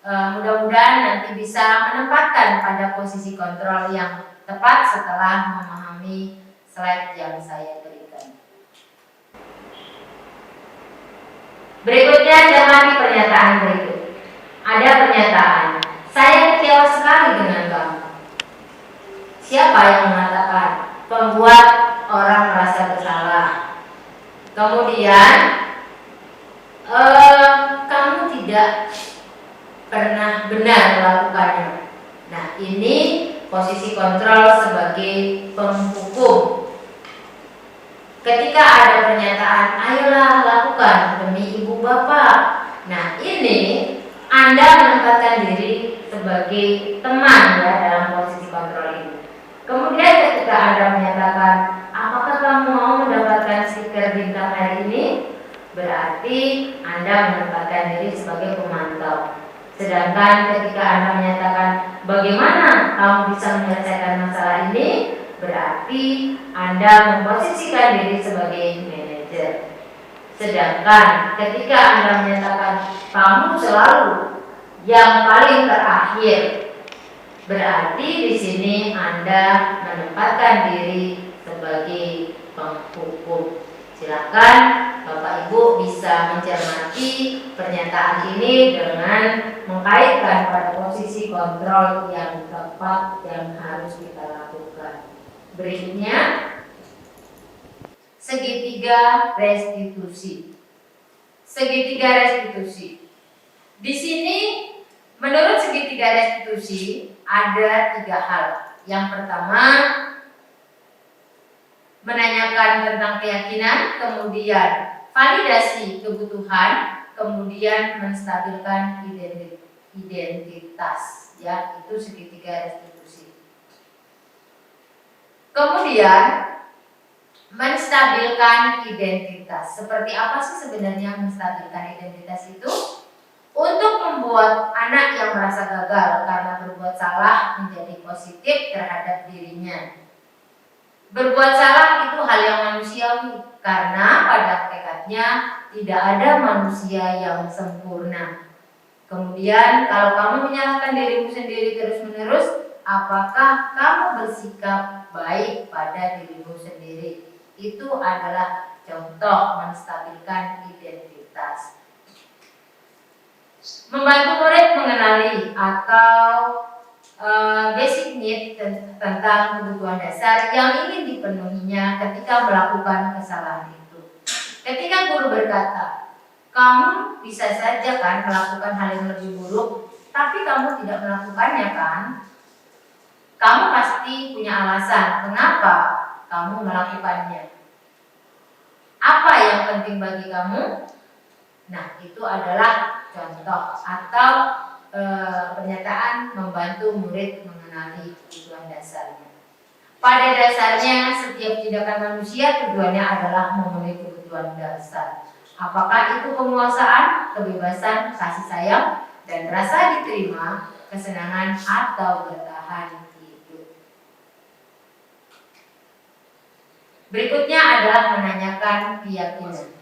Mudah-mudahan nanti bisa menempatkan pada posisi kontrol yang tepat setelah memahami slide yang saya berikan. Berikutnya cermati pernyataan berikut. Ada pernyataan, saya kecewa sekali dengan kamu. Siapa yang mengatakan? Pembuat orang merasa bersalah. Kemudian kamu tidak pernah benar melakukannya. Nah, ini posisi kontrol sebagai penghukum. Ketika ada pernyataan, ayolah lakukan demi ibu bapak. Nah, ini Anda menempatkan diri sebagai teman ya dalam posisi kontrol ini. Kemudian ketika Anda menyatakan, apakah kamu mau mendapatkan stiker bintang hari ini? Berarti Anda menempatkan diri sebagai pemantau. Sedangkan ketika Anda menyatakan, bagaimana kamu bisa menyelesaikan masalah ini? Berarti Anda memposisikan diri sebagai manajer. Sedangkan ketika Anda menyatakan, kamu selalu yang paling terakhir, berarti di sini Anda menempatkan diri sebagai penghukum. Silakan Bapak Ibu bisa mencermati pernyataan ini dengan mengkaitkan pada posisi kontrol yang tepat yang harus kita lakukan. Berikutnya, segitiga restitusi. Segitiga restitusi. Di sini menurut segitiga restitusi ada 3 hal. Yang pertama, menanyakan tentang keyakinan, kemudian validasi kebutuhan, kemudian menstabilkan identitas, ya, itu segitiga restitusi. Kemudian menstabilkan identitas. Seperti apa sih sebenarnya menstabilkan identitas itu? Untuk membuat anak yang merasa gagal karena berbuat salah menjadi positif terhadap dirinya. Berbuat salah itu hal yang manusiawi karena pada hakikatnya tidak ada manusia yang sempurna. Kemudian kalau kamu menyalahkan dirimu sendiri terus-menerus, apakah kamu bersikap baik pada dirimu sendiri? Itu adalah contoh menstabilkan identitas. Membantu murid mengenali atau basic need tentang kebutuhan dasar yang ingin dipenuhinya ketika melakukan kesalahan itu. Ketika guru berkata, kamu bisa saja kan melakukan hal yang lebih buruk, tapi kamu tidak melakukannya kan? Kamu pasti punya alasan kenapa kamu melakukannya. Apa yang penting bagi kamu? Nah, itu adalah contoh atau pernyataan membantu murid mengenali kebutuhan dasarnya. Pada dasarnya setiap tindakan manusia tujuannya adalah memenuhi kebutuhan dasar. Apakah itu penguasaan, kebebasan, kasih sayang, dan rasa diterima, kesenangan, atau bertahan hidup. Berikutnya adalah menanyakan keyakinan.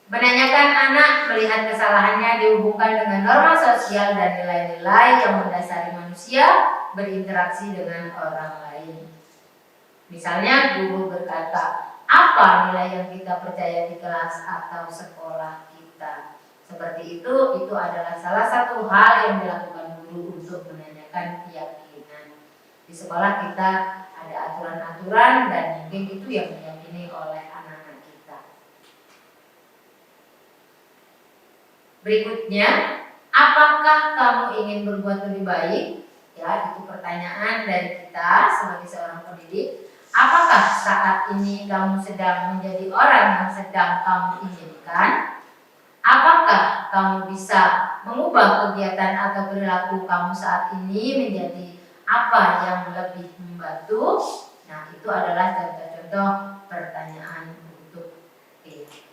Menanyakan anak melihat kesalahannya dihubungkan dengan norma sosial dan nilai-nilai yang mendasari manusia berinteraksi dengan orang lain. Misalnya guru berkata, apa nilai yang kita percaya di kelas atau sekolah kita? Seperti itu adalah salah satu hal yang dilakukan guru untuk menanyakan keyakinan. Di sekolah kita ada aturan-aturan dan mungkin itu yang diyakini oleh anak-anak kita. Berikutnya, apakah kamu ingin berbuat lebih baik? Ya, itu pertanyaan dari kita sebagai seorang pendidik. Apakah saat ini kamu sedang menjadi orang yang sedang kamu inginkan? Apakah kamu bisa mengubah kegiatan atau perilaku kamu saat ini menjadi apa yang lebih membantu? Nah, itu adalah contoh-contoh pertanyaan untuk keyakinan.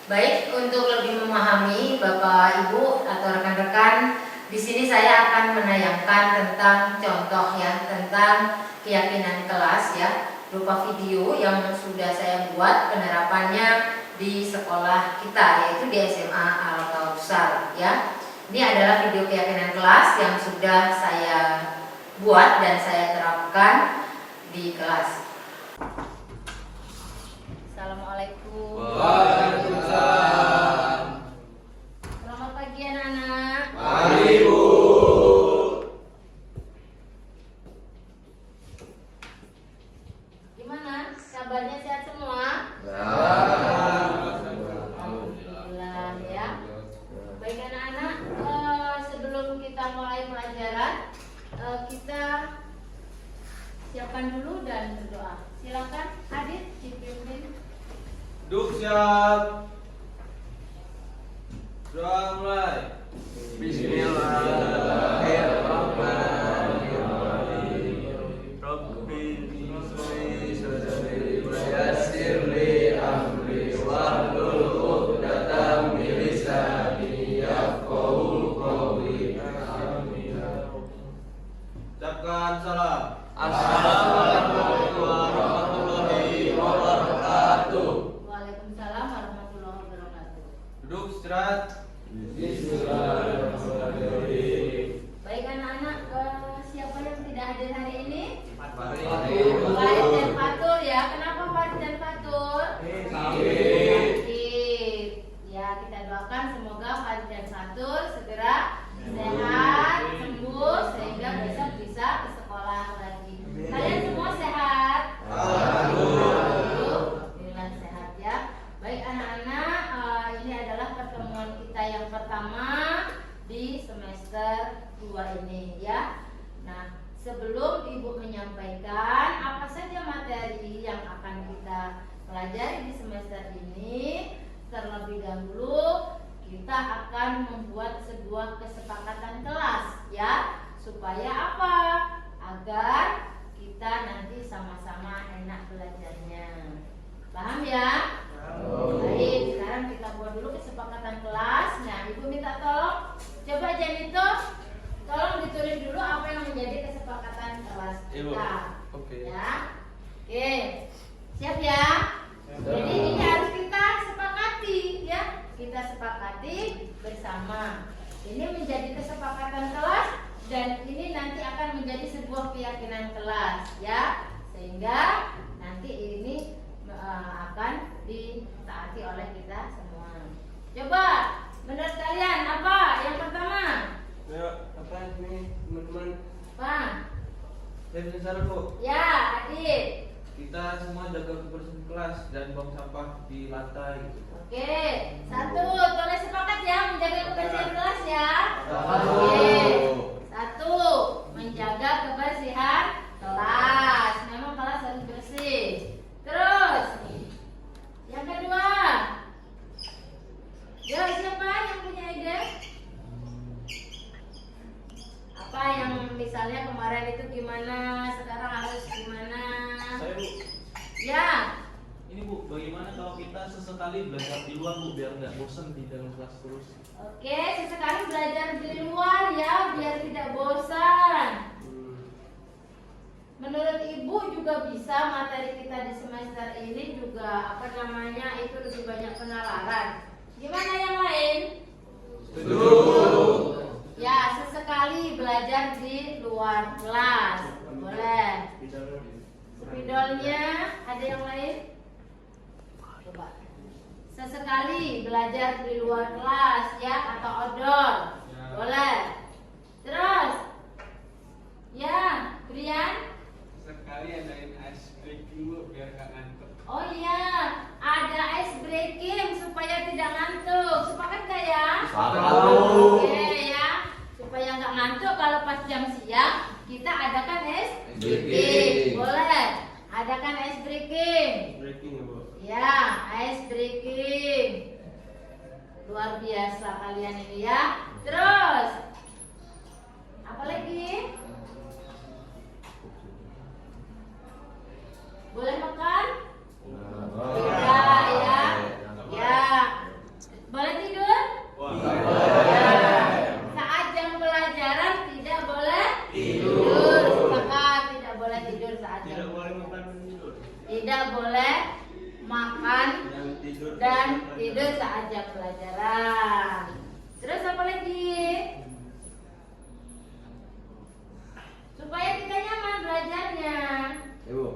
Baik, untuk lebih memahami Bapak Ibu atau rekan-rekan, di sini saya akan menayangkan tentang contoh ya, tentang keyakinan kelas ya, berupa video yang sudah saya buat penerapannya di sekolah kita, yaitu di SMA Al-Kautsar ya. Ini adalah video keyakinan kelas yang sudah saya buat dan saya terapkan di kelas. Assalamualaikum. Waalaikumsalam. Selamat pagi anak-anak. Mari Bu. Gimana? Kabarnya sehat semua? Alhamdulillah ya. Baik anak-anak, sebelum kita mulai pelajaran, kita siapkan dulu dan berdoa. Silakan Adit dipimpin. Duduk siap. Doa mulai. Bismillahirrahmanirrahim. Rabbi insli sadri wa yassir li amri wahlul 'uqdatam min lisani yafqahu qawli. Amin. Ucapkan salam. Assalamualaikum warahmatullahi wabarakatuh. Waalaikumsalam warahmatullahi wabarakatuh. Duduk istirahat. Bismillahirrahmanirrahim. Baik anak-anak, siapa yang tidak hadir hari ini? Farid. Farid dan Fatur ya. Kenapa Farid dan Fatur? ya. Nah, sebelum Ibu menyampaikan apa saja materi yang akan kita pelajari di semester ini, terlebih dahulu kita akan membuat sebuah kesepakatan kelas ya, supaya apa? Agar kita nanti sama-sama enak belajarnya. Paham ya? Baik, sekarang kita buat dulu kesepakatan kelas. Nah, Ibu minta tolong, coba Janito, tolong ditulis dulu apa yang menjadi kesepakatan kelas kita. Oke. Ya, oke, siap ya? Jadi ini harus kita sepakati ya, kita sepakati bersama. Ini menjadi kesepakatan kelas dan ini nanti akan menjadi sebuah keyakinan kelas ya, sehingga nanti ini akan ditaati oleh kita semua. Coba menurut kalian apa yang pertama? Ya, apa ini teman-teman? Apa? Saya bisa saran Bu. Ya, Adit. Kita semua jaga kebersihan kelas dan buang sampah di lantai gitu. Oke, satu, tolong sepakat ya menjaga kebersihan kelas ya. Satu. Oke, satu, menjaga kebersihan kelas. Memang kelas harus bersih. Terus, yang kedua, ya siapa yang punya ide? Apa yang misalnya kemarin itu gimana, sekarang harus gimana? Saya Bu, Ya, ini Bu, bagaimana kalau kita sesekali belajar di luar Bu biar nggak bosan di dalam kelas terus? oke, sesekali belajar di luar ya, biar tidak bosan. Menurut Ibu juga bisa materi kita di semester ini juga apa namanya itu lebih banyak penalaran. Gimana yang lain? Setuju. Ya, sesekali belajar di luar kelas. Boleh. Spidolnya ada yang lain? Coba. Sesekali belajar di luar kelas ya atau outdoor. Boleh. Terus? Ya, Brian? Sekali adain ice breaking Bu biar gak ngantuk. Oh iya, ada ice breaking supaya tidak ngantuk. Sepakat gak ya? Oke ya, supaya nggak ngantuk kalau pas jam siang kita adakan ice breaking. Boleh, adakan ice breaking. Breaking ya Bu. Ya, ice breaking. Luar biasa kalian ini ya. Terus, apa lagi? Boleh makan? Tidak ya. Ya. Boleh tidur? Ya. Saat jam pelajaran tidak boleh tidur. Sepakat, tidak boleh tidur saat Tidak jam. boleh makan dan tidur. Tidak boleh makan Dan tidur. dan tidur saat jam pelajaran. Terus apa lagi? Supaya kita nyaman belajarnya. Ibu,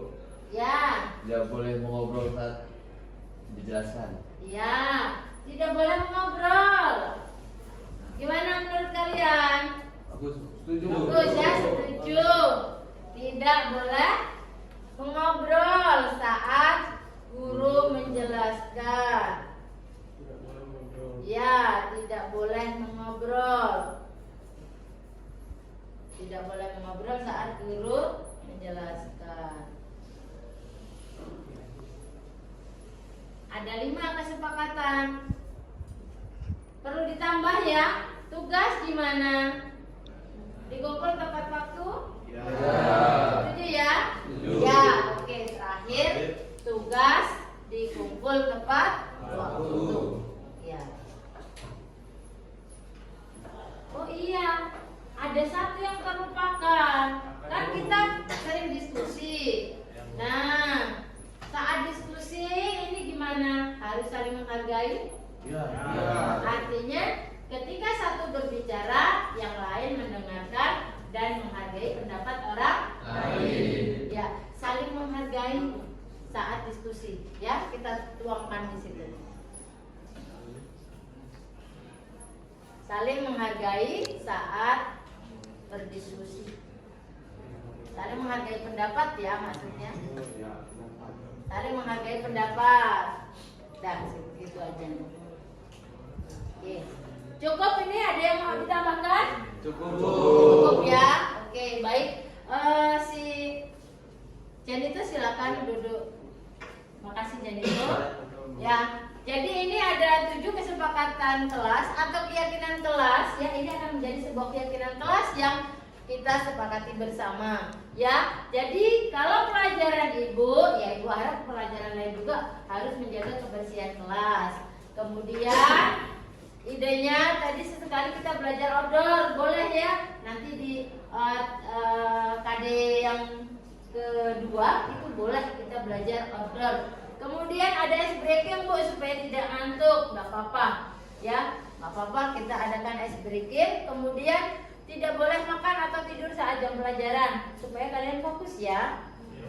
Ya, tidak boleh mengobrol saat dijelaskan. ya, tidak boleh mengobrol. Gimana menurut kalian? Aku setuju. Bagus ya, setuju. Tidak boleh mengobrol saat guru menjelaskan. Ya, tidak boleh mengobrol. Tidak boleh mengobrol saat guru menjelaskan. Ada 5 kesepakatan. Perlu ditambah ya. Tugas gimana? Dikumpul tepat waktu? Ya. Setuju ya? Setuju. Ya, oke. Terakhir, tugas dikumpul tepat waktu. Ya. Oh iya, ada satu yang terlupakan. Kan kita sering diskusi. Nah, saat diskusi ini gimana? Harus saling menghargai? Ya. Artinya ketika satu berbicara, yang lain mendengarkan dan menghargai pendapat orang lain. Ya, saling menghargai saat diskusi. Ya, kita tuangkan di situ. Saling menghargai saat berdiskusi. Saling menghargai pendapat ya maksudnya. Saling menghargai pendapat. Dah, segitu aja. Oke. Cukup ini, ada yang mau ditambahkan? Cukup. Cukup ya. Oke, baik. Si Janito silakan duduk. Makasih Janito. Ya. Jadi ini ada 7 kesepakatan kelas atau keyakinan kelas ya. Ini akan menjadi sebuah keyakinan kelas yang kita sepakati bersama ya. Jadi kalau pelajaran ibu, ya ibu harap pelajaran lain juga harus menjaga kebersihan kelas. Kemudian idenya tadi sesekali kita belajar outdoor, boleh ya. Nanti di KD yang kedua itu boleh kita belajar outdoor. Kemudian ada ice breaking Bu, supaya tidak ngantuk, nggak apa-apa ya, nggak apa-apa kita adakan ice breaking. Kemudian tidak boleh makan atau tidur saat jam pelajaran supaya kalian fokus ya.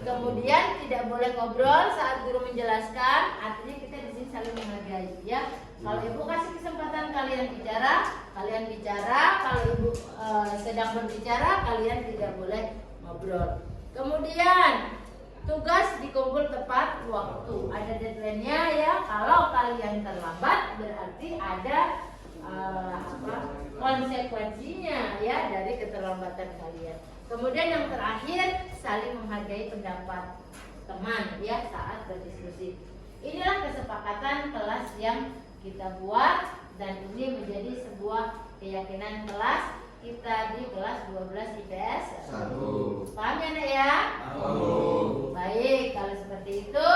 Kemudian tidak boleh ngobrol saat guru menjelaskan, artinya kita di sini saling menghargai ya. Kalau ibu kasih kesempatan kalian bicara, kalian bicara. Kalau ibu sedang berbicara, kalian tidak boleh ngobrol. Kemudian tugas dikumpul tepat waktu, ada deadline-nya ya. Kalau kalian terlambat berarti ada konsekuensinya ya dari keterlambatan kalian. Kemudian yang terakhir, saling menghargai pendapat teman ya saat berdiskusi. Inilah kesepakatan kelas yang kita buat dan ini menjadi sebuah keyakinan kelas kita di kelas 12 IPS 1. Paham ya Nek ya? Baik, kalau seperti itu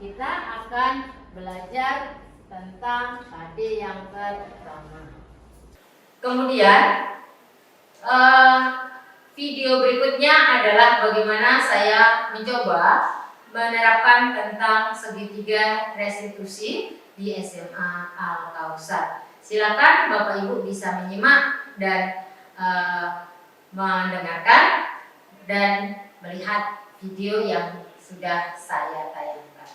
kita akan belajar tentang KD yang pertama. Kemudian video berikutnya adalah bagaimana saya mencoba menerapkan tentang segitiga restitusi di SMA Al-Kausar. Silakan Bapak Ibu bisa menyimak dan mendengarkan dan melihat video yang sudah saya tayangkan.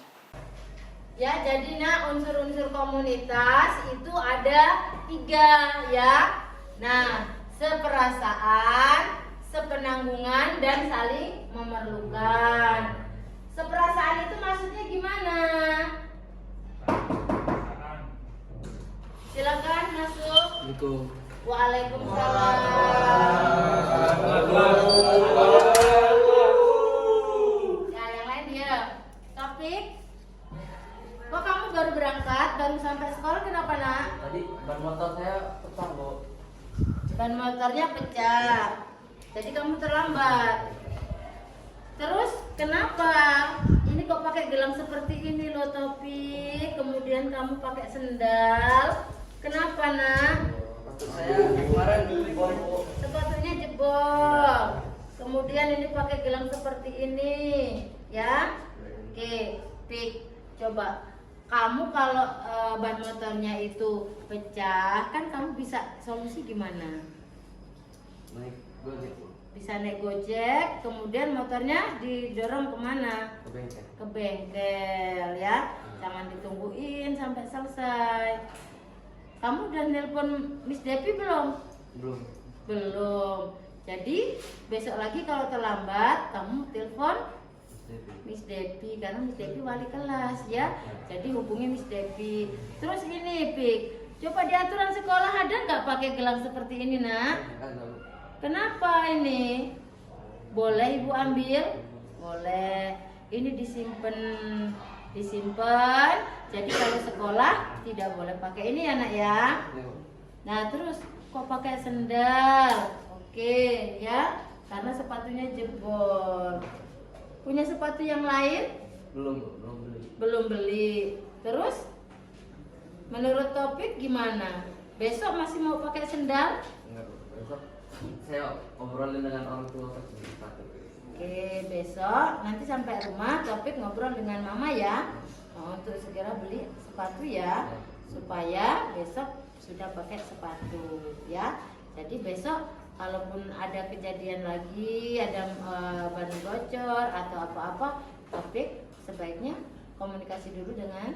Ya, jadi unsur-unsur komunitas itu ada 3 ya. Nah, seperasaan, sepenanggungan dan saling memerlukan. Seperasaan itu maksudnya gimana? Silakan masuk. Waalaikumsalam. Ya, yang lain dia. Topik. Kok kamu baru berangkat, baru sampai sekolah, kenapa nak? Tadi ban motor saya pecah, Bu. Ban motornya pecah. Jadi kamu terlambat. Terus kenapa? Ini kok pakai gelang seperti ini loh Topik. Kemudian kamu pakai sendal. Kenapa nak? Saya kemarin jebol, Bu. Sepatunya jebol. Kemudian ini pakai gelang seperti ini, ya. Oke, Pik, coba. Kamu kalau ban motornya itu pecah, kan kamu bisa solusi gimana? Naik Gojek, Bu. Bisa naik Gojek, kemudian motornya didorong kemana? Ke bengkel. Ke bengkel ya. Jangan ditungguin sampai selesai. Kamu udah nelpon Miss Devi belum? Belum. Jadi besok lagi kalau terlambat kamu telepon Miss Devi karena Miss Devi wali kelas ya. Jadi hubungi Miss Devi. Terus ini Pik, coba di aturan sekolah ada nggak pakai gelang seperti ini nak? Kenapa ini? Boleh ibu ambil? Boleh. Ini disimpan. Jadi kalau sekolah tidak boleh pakai ini ya nak ya. Nah terus kok pakai sendal? Oke ya, karena sepatunya jebol. Punya sepatu yang lain? Belum beli. Terus menurut Topik gimana? Besok masih mau pakai sendal? Enggak, besok saya obrolin dengan orang tua sepatu. Oke, besok nanti sampai rumah Topik ngobrol dengan mama ya. Untuk segera beli sepatu ya, supaya besok sudah pakai sepatu ya. Jadi besok kalaupun ada kejadian lagi, ada ban bocor atau apa-apa, Topik sebaiknya komunikasi dulu dengan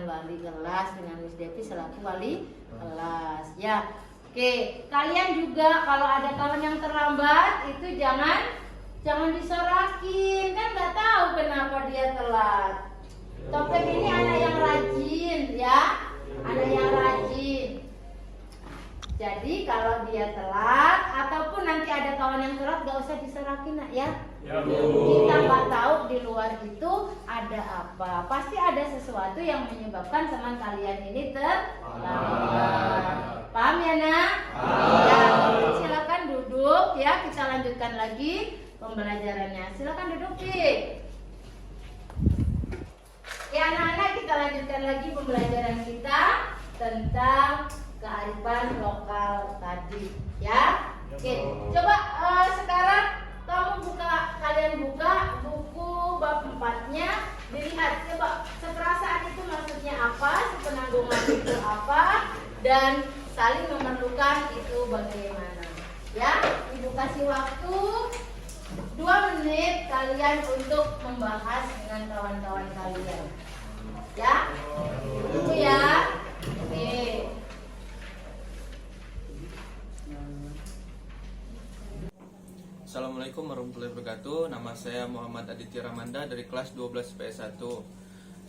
wali kelas, dengan Miss Devi selaku wali kelas ya. Oke, kalian juga kalau ada kawan yang terlambat itu jangan disorakin, kan nggak tahu kenapa dia telat. Topik ini anak yang rajin ya, anak yang rajin. Jadi kalau dia telat ataupun nanti ada kawan yang telat, gak usah diserakin nak ya. Kita nggak tahu di luar itu ada apa. Pasti ada sesuatu yang menyebabkan teman kalian ini terlambat. Paham ya nak? Ya, silakan duduk ya. Kita lanjutkan lagi pembelajarannya. Silakan duduk Dik. Ya anak-anak, kita lanjutkan lagi pembelajaran kita tentang kearifan lokal tadi ya. Oke, coba sekarang kalian buka buku bab 4-nya, dilihat coba seperasaan itu maksudnya apa, sepenanggungan itu apa, dan saling memerlukan itu bagaimana ya. Ibu kasih waktu 2 menit kalian untuk membahas dengan kawan-kawan kalian ya. Tunggu ya. Oke. Assalamualaikum warahmatullahi wabarakatuh. Nama saya Muhammad Aditya Ramanda dari kelas 12 PS1.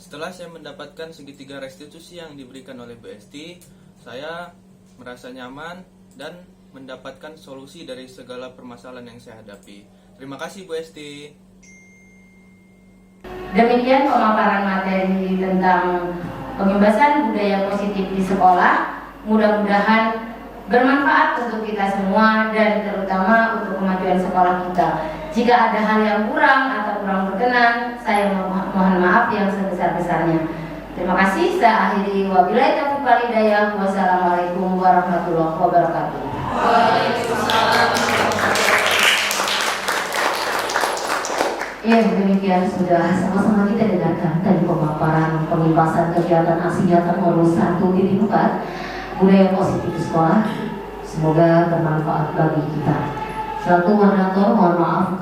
Setelah saya mendapatkan segitiga restitusi yang diberikan oleh Bu Esti, saya merasa nyaman dan mendapatkan solusi dari segala permasalahan yang saya hadapi. Terima kasih Bu Esti. Demikian pemaparan materi tentang pembebasan budaya positif di sekolah. Mudah-mudahan bermanfaat untuk kita semua dan terutama untuk kemajuan sekolah kita. Jika ada hal yang kurang atau kurang berkenan, saya mohon maaf yang sebesar-besarnya. Terima kasih. Saya akhiri, wabillahi taufiq wal hidayah. Wassalamualaikum warahmatullahi wabarakatuh. Waalaikumsalam. Ya, demikian sudah sama-sama kita dengarkan tadi pemaparan pembebasan kegiatan aksi nyata modul 1.4 budaya positif di sekolah. Semoga bermanfaat bagi kita. Selaku moderator, mohon maaf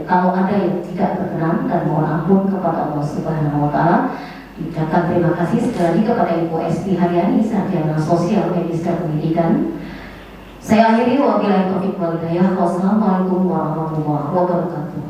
kalau ada yang tidak berkenan dan mohon ampun kepada Allah Subhanahu wa taala. Ucapkan terima kasih sekali lagi kepada Ibu Esti Haryani, Sarjana Sosial Medis dan Pendidikan. Saya akhiri, wabillahi taufiq wal hidayah. Wassalamualaikum warahmatullahi wabarakatuh.